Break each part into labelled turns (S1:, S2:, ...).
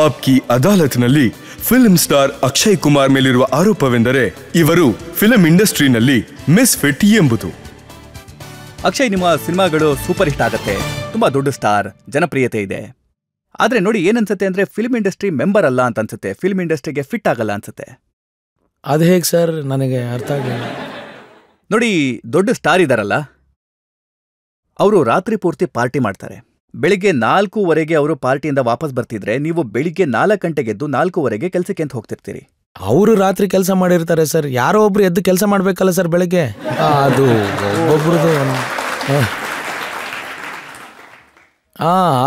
S1: Aapki ಅದಾಲತ್ನಲ್ಲಿ film star Akshay Kumar ಮೇಲಿರುವ ಆರೋಪವೆಂದರೆ ಇವರು film ಇಂಡಸ್ಟ್ರಿನಲ್ಲಿ misfit ಎಂಬುದು.
S2: ಅಕ್ಷಯ್, ನಿಮ್ಮ ಸಿನಿಮಾಗಳು ಸೂಪರ್ ಹಿಟ್ ಆಗತ್ತೆ, ತುಂಬಾ ದೊಡ್ಡ ಸ್ಟಾರ್, ಜನಪ್ರಿಯತೆ ಇದೆ. ಆದ್ರೆ ನೋಡಿ ಏನನ್ಸುತ್ತೆ ಅಂದ್ರೆ ಫಿಲ್ಮ್ ಇಂಡಸ್ಟ್ರಿ ಮೆಂಬರ್ ಅಲ್ಲ ಅಂತ ಅನ್ಸುತ್ತೆ, ಫಿಲ್ಮ್ ಇಂಡಸ್ಟ್ರಿಗೆ ಫಿಟ್ ಆಗಲ್ಲ ಅನ್ಸುತ್ತೆ.
S3: ಅದು ಹೇಗೆ ಸರ್? ನನಗೆ ಅರ್ಥ ಆಗಲಿಲ್ಲ.
S2: ನೋಡಿ, ದೊಡ್ಡ ಸ್ಟಾರ್ ಇದಾರಲ್ಲ, ಅವರು ರಾತ್ರಿ ಪೂರ್ತಿ ಪಾರ್ಟಿ ಮಾಡ್ತಾರೆ. ಬೆಳಿಗ್ಗೆ 4:15 ಅವರು ಪಾರ್ಟಿಯಿಂದ ವಾಪಸ್ ಬರ್ತಿದ್ರೆ ನೀವು ಬೆಳಿಗ್ಗೆ 4 ಗಂಟೆಗೆ ಎದ್ದು 4:15 ಕೆಲ್ಸಕ್ಕೆ ಅಂತ ಹೋಗ್ತಿರ್ತೀರಿ.
S3: ಅವರು ರಾತ್ರಿ ಕೆಲಸ ಮಾಡಿರ್ತಾರೆ ಸರ್, ಯಾರೋ ಒಬ್ರು ಎದ್ದು ಕೆಲಸ ಮಾಡ್ಬೇಕಲ್ಲ ಸರ್ ಬೆಳಗ್ಗೆ. ಅದು ಒಬ್ಬೊಬ್ರದ್ದು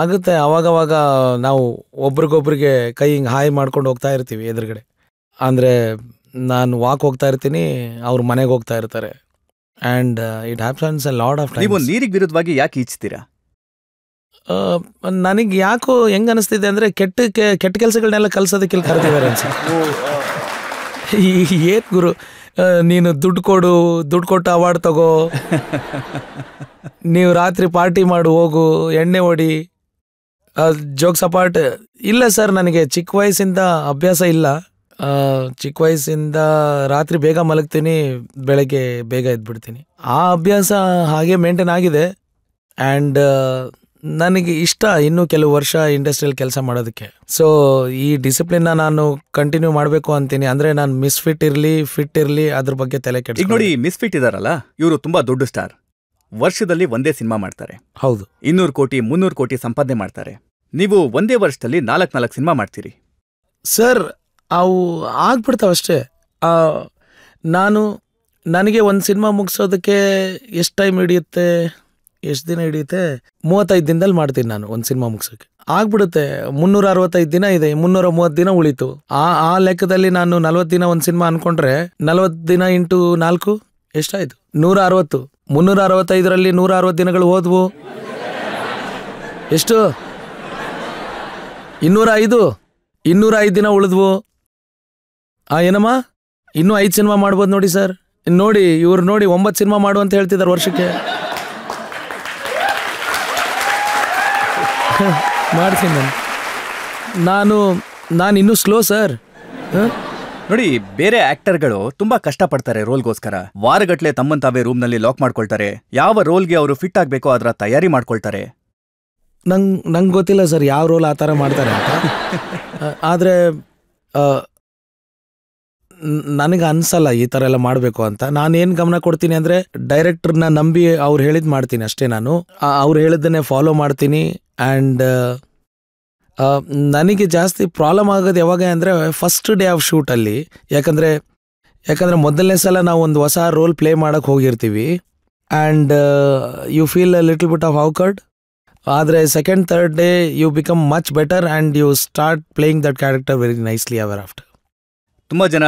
S3: ಆಗುತ್ತೆ. ಅವಾಗವಾಗ ನಾವು ಒಬ್ರಿಗೊಬ್ರಿಗೆ ಕೈ ಹಿಂಗೆ ಹಾಯ್ ಮಾಡ್ಕೊಂಡು ಹೋಗ್ತಾ ಇರ್ತೀವಿ ಎದುರುಗಡೆ. ಅಂದರೆ ನಾನು ವಾಕ್ ಹೋಗ್ತಾ ಇರ್ತೀನಿ, ಅವ್ರ ಮನೆಗೆ ಹೋಗ್ತಾ ಇರ್ತಾರೆ. And it happens a lot of time.
S2: ನೀವು ನೀರಿಗೆ ವಿರುದ್ಧವಾಗಿ ಯಾಕೆ ಈಚ್ತೀರಾ?
S3: ನನಗೆ ಯಾಕೋ ಹೆಂಗೆ ಅನಿಸ್ತಿದೆ ಅಂದರೆ ಕೆಟ್ಟ ಕೆಲಸಗಳನ್ನೆಲ್ಲ ಕಲಿಸೋದಕ್ಕೆ ಇಲ್ಲಿ ಕರೆದಿದ್ದಾರೆ ಅನ್ಸುತ್ತೆ. ಏನು ಗುರು, ನೀನು ದುಡ್ಡು ಕೊಟ್ಟು ಅವಾರ್ಡ್ ತಗೋ, ನೀವು ರಾತ್ರಿ ಪಾರ್ಟಿ ಮಾಡು, ಹೋಗು, ಎಣ್ಣೆ ಹೊಡಿ, ಜೋಕ್ ಸಪಾಟ್. ಇಲ್ಲ ಸರ್, ನನಗೆ ಚಿಕ್ಕ ವಯಸ್ಸಿಂದ ಅಭ್ಯಾಸ ಇಲ್ಲ. ಚಿಕ್ಕ ವಯಸ್ಸಿಂದ ರಾತ್ರಿ ಬೇಗ ಮಲಗ್ತೀನಿ, ಬೆಳಗ್ಗೆ ಬೇಗ ಎದ್ಬಿಡ್ತೀನಿ. ಆ ಅಭ್ಯಾಸ ಹಾಗೆ ಮೇಂಟೈನ್ ಆಗಿದೆ. ಆ್ಯಂಡ್ ನನಗೆ ಇಷ್ಟ ಇನ್ನೂ ಕೆಲವು ವರ್ಷ ಇಂಡಸ್ಟ್ರಿಯಲ್ಲಿ ಕೆಲಸ ಮಾಡೋದಕ್ಕೆ. ಸೊ ಈ ಡಿಸಿಪ್ಲಿನ್ನ ನಾನು ಕಂಟಿನ್ಯೂ ಮಾಡಬೇಕು ಅಂತೀನಿ. ಅಂದರೆ ನಾನು ಮಿಸ್ಫಿಟ್ ಇರಲಿ ಫಿಟ್ ಇರಲಿ ಅದ್ರ ಬಗ್ಗೆ ತಲೆ ಕೆಡ್ಸಿ.
S2: ಈಗ ನೋಡಿ, ಮಿಸ್ಫಿಟ್ ಇದಾರಲ್ಲ, ಇವರು ತುಂಬಾ ದೊಡ್ಡ ಸ್ಟಾರ್, ವರ್ಷದಲ್ಲಿ ಒಂದೇ ಸಿನಿಮಾ ಮಾಡ್ತಾರೆ.
S3: ಹೌದು,
S2: 200 ಕೋಟಿ 300 ಕೋಟಿ ಸಂಪಾದನೆ ಮಾಡ್ತಾರೆ. ನೀವು ಒಂದೇ ವರ್ಷದಲ್ಲಿ 4 ಸಿನಿಮಾ ಮಾಡ್ತೀರಿ
S3: ಸರ್. ಅವು ಆಗ್ಬಿಡ್ತಾವಷ್ಟೇ. ನನಗೆ ಒಂದು ಸಿನಿಮಾ ಮುಗಿಸೋದಕ್ಕೆ ಎಷ್ಟು ಟೈಮ್ ಹಿಡಿಯುತ್ತೆ, ಎಷ್ಟು ದಿನ ಹಿಡಿಯುತ್ತೆ? 35 ದಿನದಲ್ಲಿ ಮಾಡ್ತೀನಿ ನಾನು ಒಂದು ಸಿನಿಮಾ ಮುಗಿಸೋಕೆ. ಆಗ್ಬಿಡುತ್ತೆ. 365 ದಿನ ಇದೆ, 330 ದಿನ ಉಳಿತು. ಆ ಲೆಕ್ಕದಲ್ಲಿ ನಾನು 40 ದಿನ ಒಂದು ಸಿನಿಮಾ ಅನ್ಕೊಂಡ್ರೆ 40 ದಿನ ಇಂಟು 4 ಎಷ್ಟಾಯ್ತು? 160. 365ರಲ್ಲಿ 160 ದಿನಗಳು ಹೋದ್ವು. ಎಷ್ಟು? 205 ದಿನ ಉಳಿದ್ವು. ಏನಮ್ಮ, ಇನ್ನೂ 5 ಸಿನಿಮಾ ಮಾಡ್ಬೋದು ನೋಡಿ ಸರ್. ನೋಡಿ ಇವ್ರು ನೋಡಿ 9 ಸಿನಿಮಾ ಮಾಡು ಅಂತ ಹೇಳ್ತಿದ್ದಾರೆ ವರ್ಷಕ್ಕೆ. ಮಾಡ್ತೀನಿ ನಾನು ಇನ್ನೂ ಸ್ಲೋ ಸರ್.
S2: ನೋಡಿ, ಬೇರೆ ಆಕ್ಟರ್ಗಳು ತುಂಬಾ ಕಷ್ಟಪಡ್ತಾರೆ ರೋಲ್ಗೋಸ್ಕರ. ವಾರಗಟ್ಲೆ ತಮ್ಮನ್ ತಾವೇ ರೂಮ್ನಲ್ಲಿ ಲಾಕ್ ಮಾಡ್ಕೊಳ್ತಾರೆ. ಯಾವ ರೋಲ್ಗೆ ಅವರು ಫಿಟ್ ಆಗ್ಬೇಕೋ ಅದರ ತಯಾರಿ ಮಾಡ್ಕೊಳ್ತಾರೆ.
S3: ನಂಗೆ ಗೊತ್ತಿಲ್ಲ ಸರ್ ಯಾವ ರೋಲ್ ಆ ಥರ ಮಾಡ್ತಾರೆ ಅಂತ. ಆದರೆ ನನಗೆ ಅನ್ಸಲ್ಲ ಈ ಥರ ಎಲ್ಲ ಮಾಡಬೇಕು ಅಂತ. ನಾನೇನು ಗಮನ ಕೊಡ್ತೀನಿ ಅಂದರೆ ಡೈರೆಕ್ಟರ್ನ ನಂಬಿ ಅವ್ರು ಹೇಳಿದ್ ಮಾಡ್ತೀನಿ ಅಷ್ಟೇ. ನಾನು ಅವ್ರು ಹೇಳಿದ್ದನ್ನೇ ಫಾಲೋ ಮಾಡ್ತೀನಿ. ಆ್ಯಂಡ್ ನನಗೆ ಜಾಸ್ತಿ ಪ್ರಾಬ್ಲಮ್ ಆಗೋದು ಯಾವಾಗ ಅಂದರೆ ಫಸ್ಟ್ ಡೇ ಆಫ್ ಶೂಟಲ್ಲಿ. ಯಾಕಂದರೆ ಮೊದಲನೇ ಸಲ ನಾವು ಒಂದು ಹೊಸ ರೋಲ್ ಪ್ಲೇ ಮಾಡೋಕ್ಕೆ ಹೋಗಿರ್ತೀವಿ. And you feel a little bit of awkward. ಆದರೆ second third day you become much better and you start playing that character very nicely hour after.
S2: ತುಂಬ ಜನ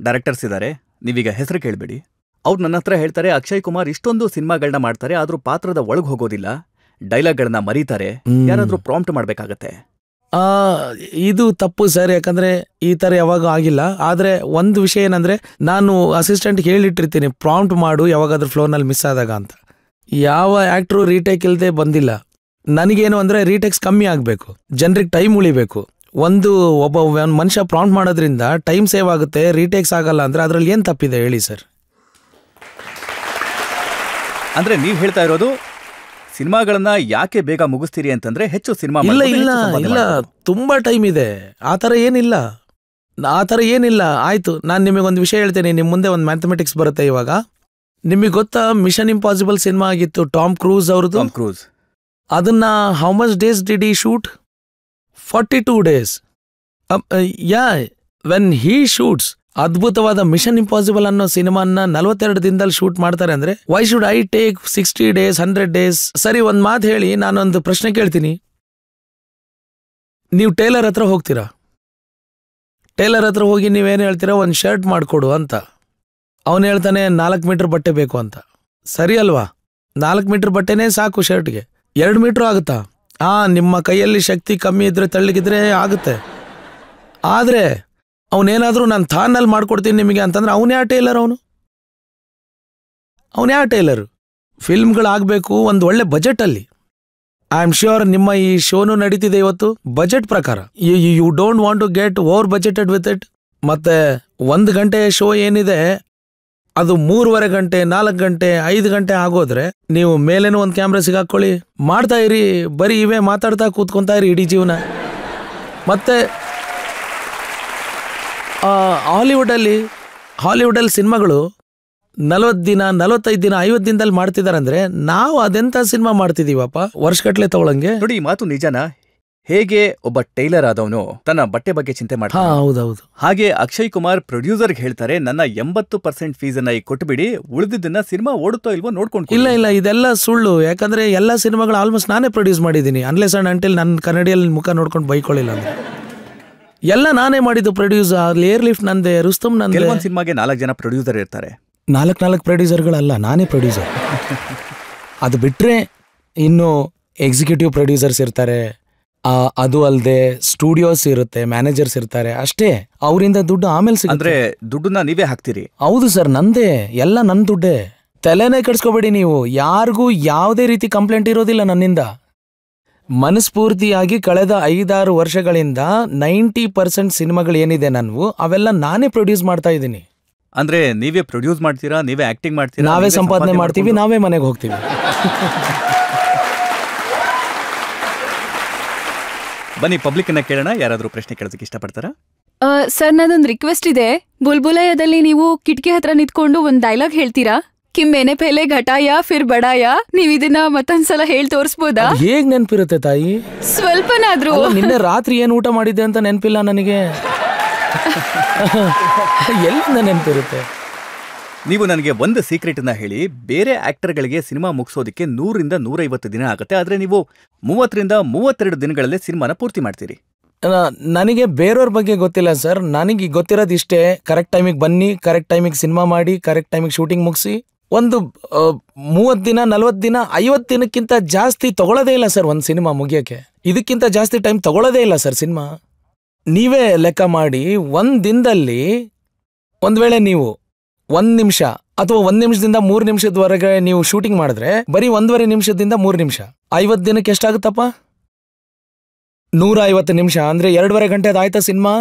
S2: ಡೈರೆಕ್ಟರ್ಸ್ ಇದ್ದಾರೆ, ನೀವೀಗ ಹೆಸರು ಕೇಳಬೇಡಿ. ಅವ್ರು ನನ್ನ ಹತ್ರ ಹೇಳ್ತಾರೆ, ಅಕ್ಷಯ್ ಕುಮಾರ್ ಇಷ್ಟೊಂದು ಸಿನಿಮಾಗಳನ್ನ ಮಾಡ್ತಾರೆ, ಆದರೂ ಪಾತ್ರದ ಒಳಗೆ ಹೋಗೋದಿಲ್ಲ, ಡೈಲಾಗ್ಗಳನ್ನ ಮರೀತಾರೆ, ಯಾರಾದರೂ ಪ್ರಾಂಪ್ಟ್ ಮಾಡಬೇಕಾಗತ್ತೆ.
S3: ಇದು ತಪ್ಪು ಸರ್. ಯಾಕಂದರೆ ಈ ಥರ ಯಾವಾಗ ಆಗಿಲ್ಲ. ಆದರೆ ಒಂದು ವಿಷಯ ಏನಂದರೆ, ನಾನು ಅಸಿಸ್ಟೆಂಟ್ಗೆ ಹೇಳಿಟ್ಟಿರ್ತೀನಿ ಪ್ರಾಂಪ್ಟ್ ಮಾಡು ಯಾವಾಗಾದ್ರೂ ಫ್ಲೋನಲ್ಲಿ ಮಿಸ್ ಆದಾಗ ಅಂತ. ಯಾವ ಆ್ಯಕ್ಟ್ರು ರೀಟೇಕ್ ಇಲ್ಲದೆ ಬಂದಿಲ್ಲ. ನನಗೇನು ಅಂದರೆ ರೀಟೇಕ್ಸ್ ಕಮ್ಮಿ ಆಗಬೇಕು, ಜನರಿಗೆ ಟೈಮ್ ಉಳಿಬೇಕು. ಒಬ್ಬ ಮನುಷ್ಯ ಪ್ರಾಂಪ್ಟ್ ಮಾಡೋದ್ರಿಂದ ಟೈಮ್ ಸೇವ್ ಆಗುತ್ತೆ, ರೀಟೇಕ್ಸ್ ಆಗಲ್ಲ ಅಂದರೆ ಅದರಲ್ಲಿ ಏನು ತಪ್ಪಿದೆ ಹೇಳಿ ಸರ್?
S2: ಅಂದರೆ ನೀವು ಹೇಳ್ತಾ ಇರೋದು ಸಿನಿಮಾಗಳನ್ನ ಯಾಕೆ ಬೇಗ ಮುಗಿಸ್ತೀರಿ ಅಂತಂದ್ರೆ ಹೆಚ್ಚು ಸಿನಿಮಾ.
S3: ಇಲ್ಲ, ತುಂಬಾ ಟೈಮ್ ಇದೆ. ಆ ಥರ ಏನಿಲ್ಲ. ಆಯ್ತು, ನಾನು ನಿಮಗೊಂದು ವಿಷಯ ಹೇಳ್ತೇನೆ. ನಿಮ್ಮ ಮುಂದೆ ಒಂದು ಮ್ಯಾಥಮೆಟಿಕ್ಸ್ ಬರುತ್ತೆ ಇವಾಗ. ನಿಮಗೆ ಗೊತ್ತಾ, ಮಿಷನ್ ಇಂಪಾಸಿಬಲ್ ಸಿನಿಮಾ ಆಗಿತ್ತು ಟಾಮ್ ಕ್ರೂಸ್ ಅವ್ರದ್ದು. ಅದನ್ನ how much days did he shoot? 42 days. When he shoots ಅದ್ಭುತವಾದ ಮಿಷನ್ ಇಂಪಾಸಿಬಲ್ ಅನ್ನೋ ಸಿನಿಮಾನ 42 ದಿನದಲ್ಲಿ ಶೂಟ್ ಮಾಡ್ತಾರೆ ಅಂದ್ರೆ why should I take 60 days 100 days? ಸರಿ, ಒಂದ್ ಮಾತು ಹೇಳಿ, ನಾನೊಂದು ಪ್ರಶ್ನೆ ಕೇಳ್ತೀನಿ. ನೀವು ಟೇಲರ್ ಹತ್ರ ಹೋಗ್ತೀರಾ, ಟೇಲರ್ ಹತ್ರ ಹೋಗಿ ನೀವೇನು ಹೇಳ್ತೀರಾ, ಒಂದು ಶರ್ಟ್ ಮಾಡಿಕೊಡು ಅಂತ. ಅವನು ಹೇಳ್ತಾನೆ 4 ಮೀಟರ್ ಬಟ್ಟೆ ಬೇಕು ಅಂತ. ಸರಿ ಅಲ್ವಾ? 4 ಮೀಟರ್ ಬಟ್ಟೆನೇ ಸಾಕು ಶರ್ಟ್ಗೆ. 2 ಮೀಟರ್ ಆಗುತ್ತಾ? ನಿಮ್ಮ ಕೈಯಲ್ಲಿ ಶಕ್ತಿ ಕಮ್ಮಿ ಇದ್ರೆ ತಳ್ಳಿಗಿದ್ರೆ ಆಗುತ್ತೆ. ಆದರೆ ಅವನೇನಾದರೂ ನಾನು ಥಾನಲ್ಲಿ ಮಾಡ್ಕೊಡ್ತೀನಿ ನಿಮಗೆ ಅಂತಂದ್ರೆ ಅವನೇ ಆ ಟೇಲರ್. ಅವನೇ ಆ ಟೇಲರು. ಫಿಲ್ಮ್ಗಳಾಗಬೇಕು ಒಂದು ಒಳ್ಳೆ ಬಜೆಟಲ್ಲಿ. ಐ ಆಮ್ ಶ್ಯೂರ್ ನಿಮ್ಮ ಈ ಶೋನು ನಡೀತಿದೆ ಇವತ್ತು ಬಜೆಟ್ ಪ್ರಕಾರ. You don't want to get over budgeted with it. ಮತ್ತೆ 1 ಗಂಟೆ ಶೋ ಏನಿದೆ ಅದು 3.5 ಗಂಟೆ 4 ಗಂಟೆ 5 ಗಂಟೆ ಆಗೋದ್ರೆ ನೀವು ಮೇಲೇನೂ ಒಂದು ಕ್ಯಾಮ್ರಾ ಸಿಗಾಕೊಳ್ಳಿ, ಮಾಡ್ತಾ ಇರಿ, ಬರೀ ಇವೇ ಮಾತಾಡ್ತಾ ಕೂತ್ಕೊಂತಾ ಇರಿ ಇಡೀ ಜೀವನ. ಮತ್ತೆ ಹಾಲಿವುಡಲ್ಲಿ ಸಿನಿಮಾಗಳು 40 ದಿನ 45 ದಿನ 50 ದಿನದಲ್ಲಿ ಮಾಡ್ತಿದಾರಂದ್ರೆ ನಾವು ಅದೆಂತ ಸಿನಿಮಾ ಮಾಡ್ತಿದೀವಪ್ಪ ವರ್ಷಗಟ್ಲೆ ತಗೊಳಂಗೆ.
S2: ನೋಡಿ, ಈ ಮಾತು ನಿಜನಾ? ಹೇಗೆ ಒಬ್ಬ ಟೈಲರ್ ಆದವನು ತನ್ನ ಬಟ್ಟೆ ಬಗ್ಗೆ ಚಿಂತೆ ಮಾಡ್ತಾನೆ,
S3: ಹೌದೌದು,
S2: ಹಾಗೆ ಅಕ್ಷಯ್ ಕುಮಾರ್ ಪ್ರೊಡ್ಯೂಸರ್ಗೆ ಹೇಳ್ತಾರೆ, ನನ್ನ 80% ಫೀಸನ್ನ ಈಗ ಕೊಟ್ಬಿಡಿ, ಉಳಿದಿದ್ದನ್ನ ಸಿನಿಮಾ ಓಡುತ್ತೋ ಇಲ್ವೋ ನೋಡ್ಕೊಂಡು.
S3: ಇಲ್ಲ ಇದೆಲ್ಲ ಸುಳ್ಳು. ಯಾಕಂದ್ರೆ ಎಲ್ಲ ಸಿನಿಮಾಗಳು ಆಲ್ಮೋಸ್ಟ್ ನಾನೇ ಪ್ರೊಡ್ಯೂಸ್ ಮಾಡಿದ್ದೀನಿ, ಅನ್ಲೆಸ್ ಅಂಡ್ ಅಂಟಿಲ್ ನನ್ನ ಕನ್ನಡಿಯಲ್ಲಿ ಮುಖ ನೋಡ್ಕೊಂಡು ಬೈಕೊಳ್ಳಿಲ್ಲ ಅಂದ್ರೆ. ಎಲ್ಲ ನಾನೇ ಮಾಡಿದ್ದು ಪ್ರೊಡ್ಯೂಸ್. ಏರ್ ಲಿಫ್ಟ್ ನಂದೆ, ರುಸ್ತಮ್ ನಂದೆ.
S2: ಕೆಲವೊಂದು ಸಿನಿಮಾಗೆ 4 ಜನ ಪ್ರೊಡ್ಯೂಸರ್ ಇರ್ತಾರೆ.
S3: 4 ಪ್ರೊಡ್ಯೂಸರ್ಗಳಲ್ಲ, ನಾನೇ ಪ್ರೊಡ್ಯೂಸರ್. ಅದು ಬಿಟ್ರೆ ಇನ್ನು ಎಕ್ಸಿಕ್ಯೂಟಿವ್ ಪ್ರೊಡ್ಯೂಸರ್ಸ್ ಇರ್ತಾರೆ, ಅದು ಅಲ್ಲದೆ ಸ್ಟುಡಿಯೋಸ್ ಇರುತ್ತೆ, ಮ್ಯಾನೇಜರ್ಸ್ ಇರ್ತಾರೆ, ಅಷ್ಟೇ. ಅವರಿಂದ ದುಡ್ಡು ಆಮೇಲೆ ಸಿಗುತ್ತೆ.
S2: ಅಂದ್ರೆ ದುಡ್ಡನ್ನ ನೀವೇ ಹಾಕ್ತೀರಿ?
S3: ಹೌದು ಸರ್, ನಂದೇ, ಎಲ್ಲ ನನ್ನ ದುಡ್ಡೇ. ತಲೆನೇ ಕೆಡ್ಸ್ಕೋಬೇಡಿ ನೀವು. ಯಾರಿಗೂ ಯಾವುದೇ ರೀತಿ ಕಂಪ್ಲೇಂಟ್ ಇರೋದಿಲ್ಲ ನನ್ನಿಂದ. ಮನಸ್ಫೂರ್ತಿಯಾಗಿ ಕಳೆದ 5-6 ವರ್ಷಗಳಿಂದ 90% ಸಿನಿಮಾಗಳು ಏನಿದೆ ನನ್ವು ಅವೆಲ್ಲ ನಾನೇ ಪ್ರೊಡ್ಯೂಸ್ ಮಾಡ್ತಾ ಇದ್ದೀನಿ.
S2: ಅಂದ್ರೆ ನೀವೇ ಪ್ರೊಡ್ಯೂಸ್ ಮಾಡ್ತೀರಾ, ನೀವೇ ಆಕ್ಟಿಂಗ್ ಮಾಡ್ತೀರಾ,
S3: ನಾವೇ ಸಂಪಾದನೆ ಮಾಡ್ತೀವಿ, ನಾವೇ ಮನೆಗೆ ಹೋಗ್ತೀವಿ.
S2: ಬನ್ನಿ ಪಬ್ಲಿಕ್ ಅನ್ನ ಕೇಳೋಣ, ಯಾರಾದ್ರೂ ಪ್ರಶ್ನೆ ಕೇಳೋದಕ್ಕೆ ಇಷ್ಟಪಡ್ತಾರಾ?
S4: ಸರ್, ನನ್ನೊಂದು ರಿಕ್ವೆಸ್ಟ್ ಇದೆ. ಬುಲ್ಬುಲಯದಲ್ಲಿ ನೀವು ಕಿಟಕಿ ಹತ್ರ ನಿಂತ್ಕೊಂಡು ಒಂದು ಡೈಲಾಗ್ ಹೇಳ್ತೀರಾ? ಕಿಮ್ಮೇನೆ ಪೇಲೆ ಘಟಾಯ ಫಿರ್ ಬಡಾಯ. ನೀವ್ ಇದನ್ನ ಮತ್ತೊಂದ್ಸಲ ಹೇಳಿ ತೋರಿಸ್ಬೋದಾ?
S3: ಹೇಗ್ ನೆನ್ಪಿರುತ್ತೆ ತಾಯಿ?
S4: ಸ್ವಲ್ಪನಾದ್ರೂ.
S3: ನಿನ್ನೆ ರಾತ್ರಿ ಏನ್ ಊಟ ಮಾಡಿದ್ದೆ ಅಂತ ನೆನ್ಪಿಲ್ಲ ನನಗೆ. ಎಲ್ಲಿಂದ ನೆನ್ಪಿರುತ್ತೆ?
S2: ನೀವು ನನಗೆ ಒಂದು ಸೀಕ್ರೆಟ್ ಅನ್ನ ಹೇಳಿ. ಬೇರೆ ಆಕ್ಟರ್ಗಳಿಗೆ ಸಿನಿಮಾ ಮುಗಿಸೋದಕ್ಕೆ 100ರಿಂದ 150 ದಿನ ಆಗುತ್ತೆ, ಆದ್ರೆ ನೀವು 30ರಿಂದ 32 ದಿನಗಳಲ್ಲೇ ಸಿನಿಮಾನ ಪೂರ್ತಿ ಮಾಡ್ತೀರಿ.
S3: ನನಗೆ ಬೇರೆಯವ್ರ ಬಗ್ಗೆ ಗೊತ್ತಿಲ್ಲ ಸರ್. ನನಗೆ ಗೊತ್ತಿರೋದು ಇಷ್ಟೇ, ಕರೆಕ್ಟ್ ಟೈಮಿಗೆ ಬನ್ನಿ, ಕರೆಕ್ಟ್ ಟೈಮಿಗೆ ಸಿನಿಮಾ ಮಾಡಿ, ಕರೆಕ್ಟ್ ಟೈಮಿಗೆ ಶೂಟಿಂಗ್ ಮುಗಿಸಿ. ಒಂದು 30 ದಿನ 40 ದಿನ 50 ದಿನಕ್ಕಿಂತ ಜಾಸ್ತಿ ತಗೊಳ್ಳೋದೇ ಇಲ್ಲ ಸರ್ ಒಂದು ಸಿನಿಮಾ ಮುಗಿಯೋಕ್ಕೆ. ಇದಕ್ಕಿಂತ ಜಾಸ್ತಿ ಟೈಮ್ ತಗೊಳ್ಳೋದೇ ಇಲ್ಲ ಸರ್ ಸಿನಿಮಾ. ನೀವೇ ಲೆಕ್ಕ ಮಾಡಿ, 1 ದಿನದಲ್ಲಿ ಒಂದ್ ವೇಳೆ ನೀವು 1 ನಿಮಿಷ ಅಥವಾ 1 ನಿಮಿಷದಿಂದ 3 ನಿಮಿಷದವರೆಗೆ ನೀವು ಶೂಟಿಂಗ್ ಮಾಡಿದ್ರೆ ಬರೀ 1.5 ನಿಮಿಷದಿಂದ 3 ನಿಮಿಷ 50 ದಿನಕ್ಕೆ ಎಷ್ಟಾಗುತ್ತಪ್ಪ? 150 ನಿಮಿಷ ಅಂದ್ರೆ 2.5 ಗಂಟೆ ಆಯ್ತಾ ಸಿನಿಮಾ?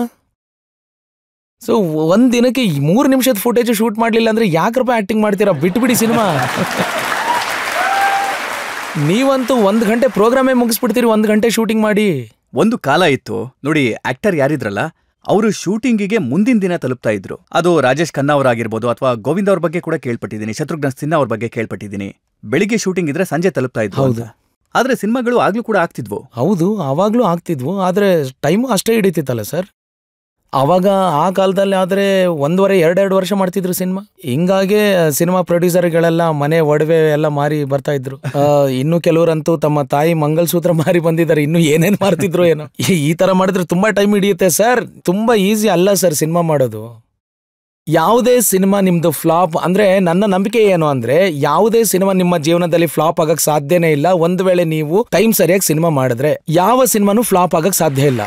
S3: ಸೊ 1 ದಿನಕ್ಕೆ 3 ನಿಮಿಷದ ಫುಟೇಜ್ ಶೂಟ್ ಮಾಡ್ಲಿಲ್ಲ ಅಂದ್ರೆ ಯಾಕ್ರಪ್ಪ ಆಕ್ಟಿಂಗ್ ಮಾಡ್ತೀರಾ? ಬಿಟ್ಬಿಡಿ ಸಿನಿಮಾ. ನೀವಂತೂ 1 ಗಂಟೆ ಪ್ರೋಗ್ರಾಮೇ ಮುಗಿಸ್ಬಿಡ್ತೀರಿ 1 ಗಂಟೆ ಶೂಟಿಂಗ್ ಮಾಡಿ.
S2: ಒಂದು ಕಾಲ ಇತ್ತು ನೋಡಿ, ಆಕ್ಟರ್ ಯಾರಿದ್ರಲ್ಲ ಅವರು ಶೂಟಿಂಗಿಗೆ ಮುಂದಿನ ದಿನ ತಲುಪ್ತಾ ಇದ್ರು. ಅದು ರಾಜೇಶ್ ಖನ್ನಾ ಅವರಾಗಿರ್ಬೋದು, ಅಥವಾ ಗೋವಿಂದ್ ಅವ್ರ ಬಗ್ಗೆ ಕೂಡ ಕೇಳ್ಪಟ್ಟಿದ್ದೀನಿ, ಶತ್ರುಘ್ನ ಸಿನ್ಹಾ ಅವ್ರ ಬಗ್ಗೆ ಕೇಳ್ಪಟ್ಟಿದ್ದೀನಿ. ಬೆಳಿಗ್ಗೆ ಶೂಟಿಂಗ್ ಇದ್ರೆ ಸಂಜೆ ತಲುಪ್ತಾ ಇದ್ರು. ಹೌದಾ? ಆದ್ರೆ ಸಿನಿಮಾಗಳು ಆಗ್ಲೂ ಕೂಡ ಆಗ್ತಿದ್ವು.
S3: ಹೌದು, ಅವಾಗ್ಲೂ ಆಗ್ತಿದ್ವು, ಆದ್ರೆ ಟೈಮು ಅಷ್ಟೇ ಹಿಡಿತಿತ್ತಲ್ಲ ಸರ್. ಅವಾಗ ಆ ಕಾಲದಲ್ಲಿ ಆದ್ರೆ 1.5-2 ವರ್ಷ ಮಾಡ್ತಿದ್ರು ಸಿನಿಮಾ. ಹಿಂಗಾಗೆ ಸಿನಿಮಾ ಪ್ರೊಡ್ಯೂಸರ್ಗಳೆಲ್ಲ ಮನೆ ಒಡವೆ ಎಲ್ಲ ಮಾರಿ ಬರ್ತಾ ಇದ್ರು. ಇನ್ನು ಕೆಲವರಂತೂ ತಮ್ಮ ತಾಯಿ ಮಂಗಲ್ಸೂತ್ರ ಮಾರಿ ಬಂದಿದ್ದಾರೆ. ಇನ್ನು ಏನೇನ್ ಮಾಡ್ತಿದ್ರು ಏನೋ. ಈ ತರ ಮಾಡಿದ್ರೆ ತುಂಬಾ ಟೈಮ್ ಹಿಡಿಯುತ್ತೆ ಸರ್. ತುಂಬಾ ಈಸಿ ಅಲ್ಲ ಸರ್ ಸಿನಿಮಾ ಮಾಡೋದು. ಯಾವುದೇ ಸಿನಿಮಾ ನಿಮ್ದು ಫ್ಲಾಪ್ ಅಂದ್ರೆ, ನನ್ನ ನಂಬಿಕೆ ಏನು ಅಂದ್ರೆ, ಯಾವುದೇ ಸಿನಿಮಾ ನಿಮ್ಮ ಜೀವನದಲ್ಲಿ ಫ್ಲಾಪ್ ಆಗಕ್ ಸಾಧ್ಯನೇ ಇಲ್ಲ. ಒಂದ್ ವೇಳೆ ನೀವು ಟೈಮ್ ಸರಿಯಾಗಿ ಸಿನಿಮಾ ಮಾಡಿದ್ರೆ ಯಾವ ಸಿನಿಮಾನು ಫ್ಲಾಪ್ ಆಗಕ್ ಸಾಧ್ಯ ಇಲ್ಲ.